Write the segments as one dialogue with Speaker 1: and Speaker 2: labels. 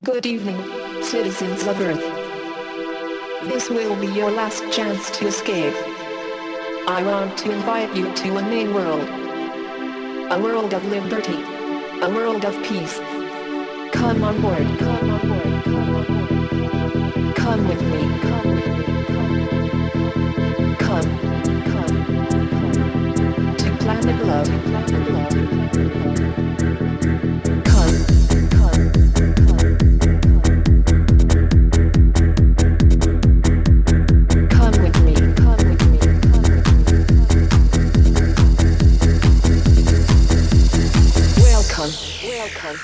Speaker 1: Good evening, citizens of Earth. This will be your last chance to escape. I want to invite you to a new world. A world of liberty. A world of peace. Come on board, come on board, come on board. Come with me, come with me, come. To planet love, planet love. Come. Welcome.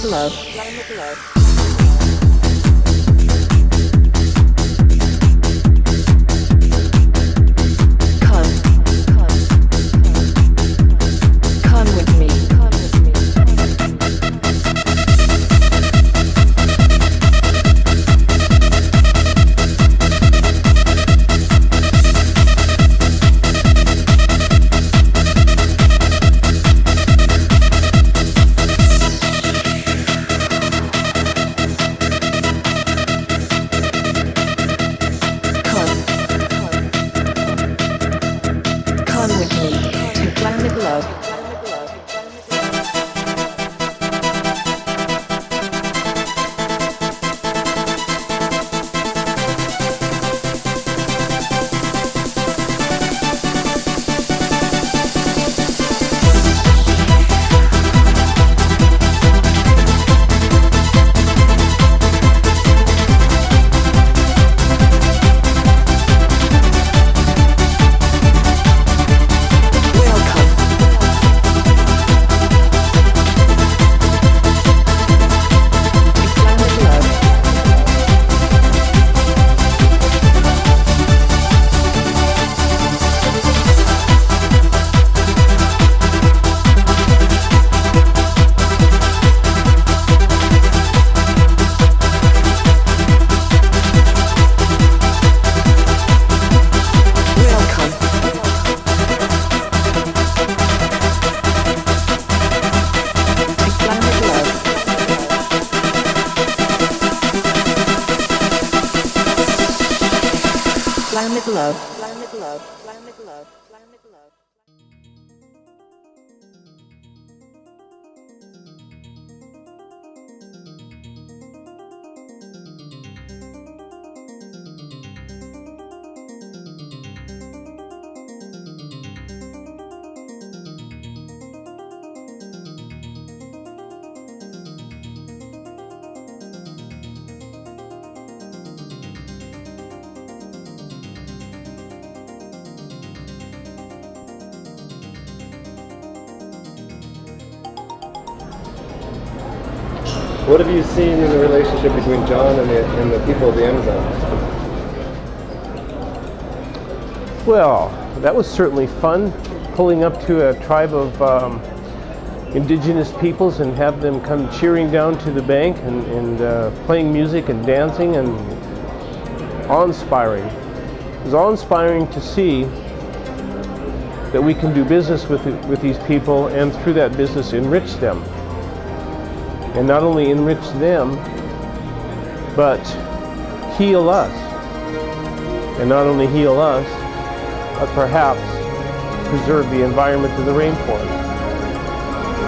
Speaker 1: Love. Come with me. Come with me to planet love. Planet love, planet love, planet love, planet love.
Speaker 2: What have you seen in the relationship between John and the people of the Amazon?
Speaker 3: Well, that was certainly fun, pulling up to a tribe of indigenous peoples and have them come cheering down to the bank and playing music and dancing, and awe-inspiring. It was awe-inspiring to see that we can do business with these people, and through that business enrich them. And not only enrich them, but heal us. And not only heal us, but perhaps preserve the environment of the rainforest.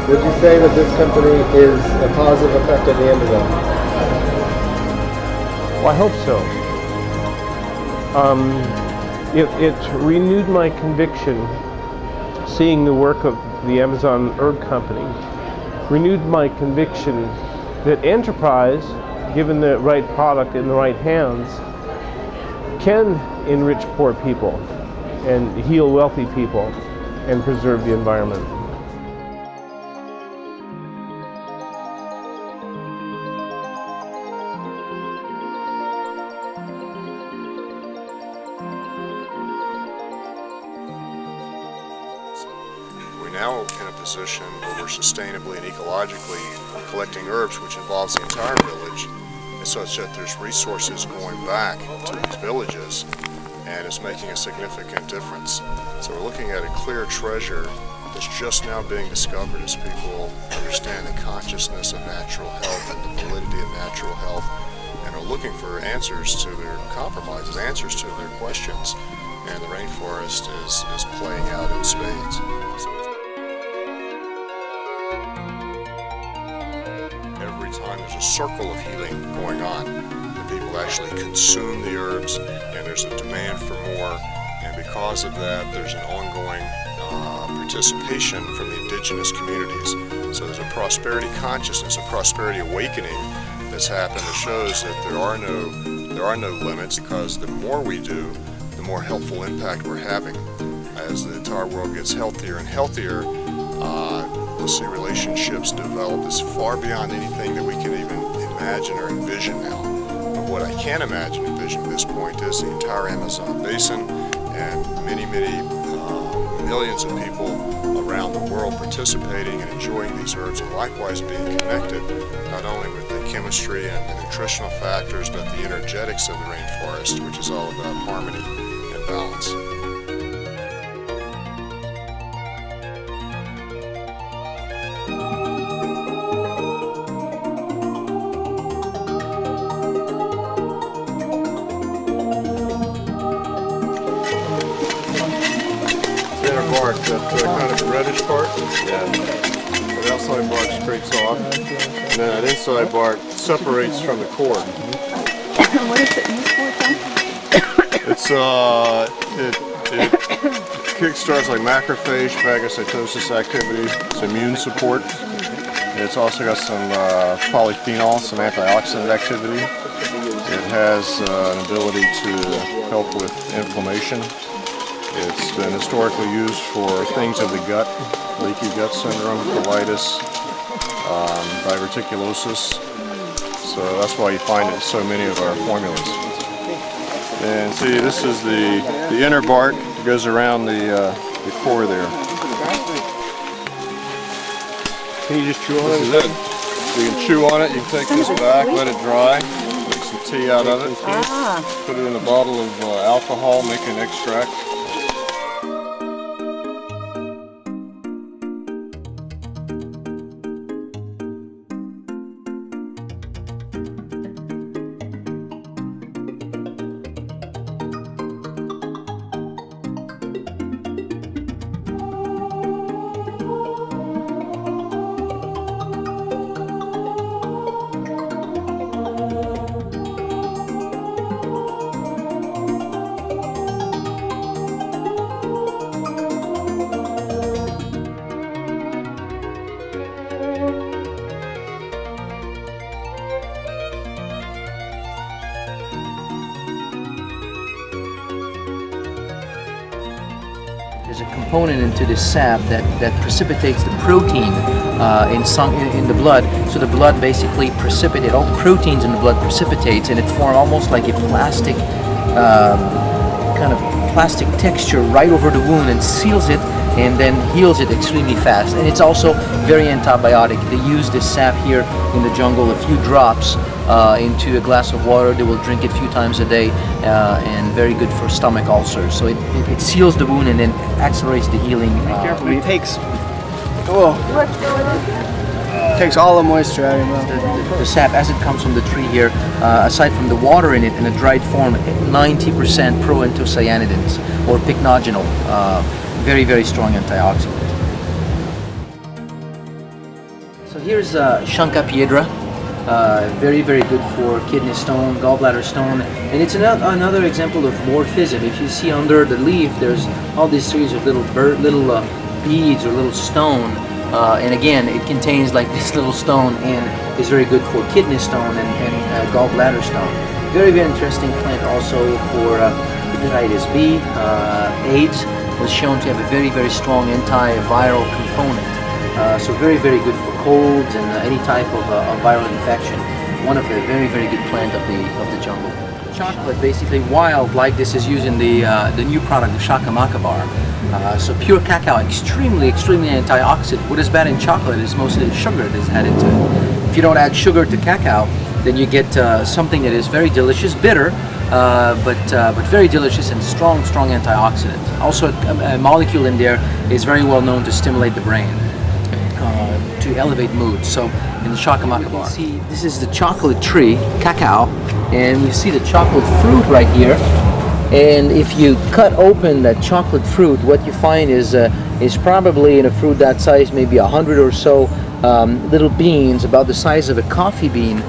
Speaker 2: Would you say that this company is a positive effect of the Amazon?
Speaker 3: Well, I hope so. it renewed my conviction, seeing the work of the Amazon Herb Company, renewed my conviction that enterprise, given the right product in the right hands, can enrich poor people and heal wealthy people and preserve the environment.
Speaker 4: We're now in a position where we're sustainably and ecologically collecting herbs, which involves the entire village, and such that there's resources going back to these villages, and it's making a significant difference. So we're looking at a clear treasure that's just now being discovered as people understand the consciousness of natural health and the validity of natural health, and are looking for answers to their compromises, answers to their questions. And the rainforest is playing out in spades. Every time there's a circle of healing going on, the people actually consume the herbs, and there's a demand for more, and because of that there's an ongoing participation from the indigenous communities. So there's a prosperity consciousness, a prosperity awakening that's happened that shows that there are no limits, because the more we do, the more helpful impact we're having. As the entire world gets healthier and healthier, we'll see relationships develop that's far beyond anything that we can even imagine or envision now. But what I can imagine and envision at this point is the entire Amazon basin and many millions of people around the world participating and enjoying these herbs, and likewise being connected not only with the chemistry and the nutritional factors, but the energetics of the rainforest, which is all about harmony and balance. The inner bark, that kind of reddish part, the outside bark scrapes off, and then that inside bark separates from the core.
Speaker 5: What is it used for, Tom?
Speaker 4: It's it kickstarts like macrophage phagocytosis activity. It's immune support. It's also got some polyphenol, some antioxidant activity. It has an ability to help with inflammation. It's been historically used for things of the gut, leaky gut syndrome, colitis, diverticulosis. So that's why you find it in so many of our formulas. And see, this is the inner bark that goes around the core there.
Speaker 3: Can you just chew on it?
Speaker 4: This is it. You can chew on it, you can take this back, let it dry, make some tea out of it, put it in a bottle of alcohol, make an extract.
Speaker 6: There's a component into the sap that precipitates the protein in the blood. So the blood basically precipitates, all the proteins in the blood precipitates, and it forms almost like a plastic, kind of plastic texture right over the wound and seals it and then heals it extremely fast. And it's also very antibiotic. They use this sap here in the jungle, a few drops into a glass of water. They will drink it a few times a day, and very good for stomach ulcers. So it seals the wound and then accelerates the healing.
Speaker 2: It takes takes all the moisture out of your mouth.
Speaker 6: The sap, as it comes from the tree here, aside from the water in it in a dried form, 90% proanthocyanidins or pycnogenol, very, very strong antioxidant. So here's Shanka piedra. Very, very good for kidney stone, gallbladder stone, and it's another example of morphism. If you see under the leaf, there's all these series of little beads or little stone, and again, it contains like this little stone and is very good for kidney stone and gallbladder stone. Very, very interesting plant also for hepatitis B. AIDS was shown to have a very, very strong antiviral component. So very, very good for colds and any type of viral infection. One of the very, very good plant of the jungle. Chocolate, basically wild like this, is used in the new product, the Shaka Maka bar. So pure cacao, extremely, extremely antioxidant. What is bad in chocolate is mostly the sugar that is added to it. If you don't add sugar to cacao, then you get something that is very delicious, bitter, but very delicious and strong antioxidant. Also, a molecule in there is very well known to stimulate the brain, to elevate mood. So in the Shaka Maka bar, see, this is the chocolate tree, cacao, and you see the chocolate fruit right here. And if you cut open that chocolate fruit, what you find is probably in a fruit that size, maybe 100 or so little beans, about the size of a coffee bean,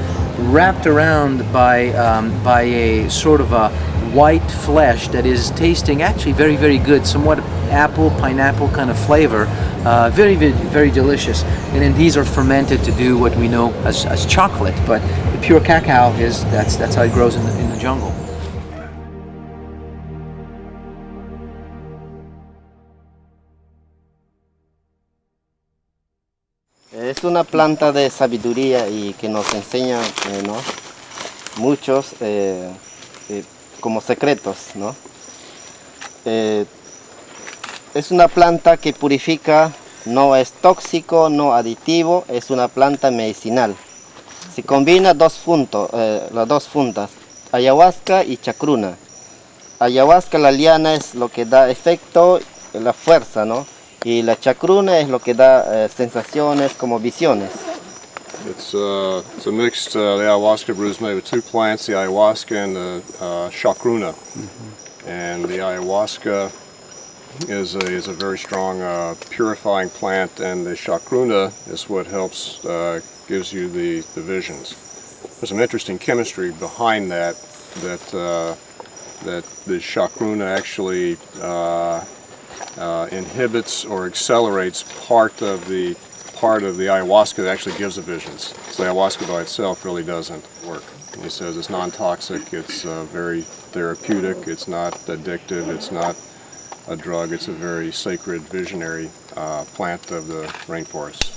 Speaker 6: wrapped around by a sort of a white flesh that is tasting actually very, very good, somewhat apple, pineapple kind of flavor, very, very, very delicious. And then these are fermented to do what we know as chocolate, but the pure cacao that's how it grows in the jungle.
Speaker 2: Es una planta de sabiduría y que nos enseña, ¿no?, muchos como secretos, ¿no? Es una planta que purifica, no es tóxico, no aditivo, es una planta medicinal. Se combina las dos puntas, ayahuasca y chacruna. Ayahuasca, la liana, es lo que da efecto, la fuerza, ¿no? Y la chacruna es lo que da sensaciones como visiones.
Speaker 4: It's a mixed, the ayahuasca brew is made with two plants, the ayahuasca and the chacruna. And the ayahuasca is a very strong purifying plant, and the chacruna is what helps, gives you the visions. There's some interesting chemistry behind that the chacruna actually inhibits or accelerates part of the ayahuasca that actually gives the visions. So the ayahuasca by itself really doesn't work. He says it's non-toxic, it's very therapeutic, it's not addictive, it's not a drug, it's a very sacred visionary plant of the rainforest.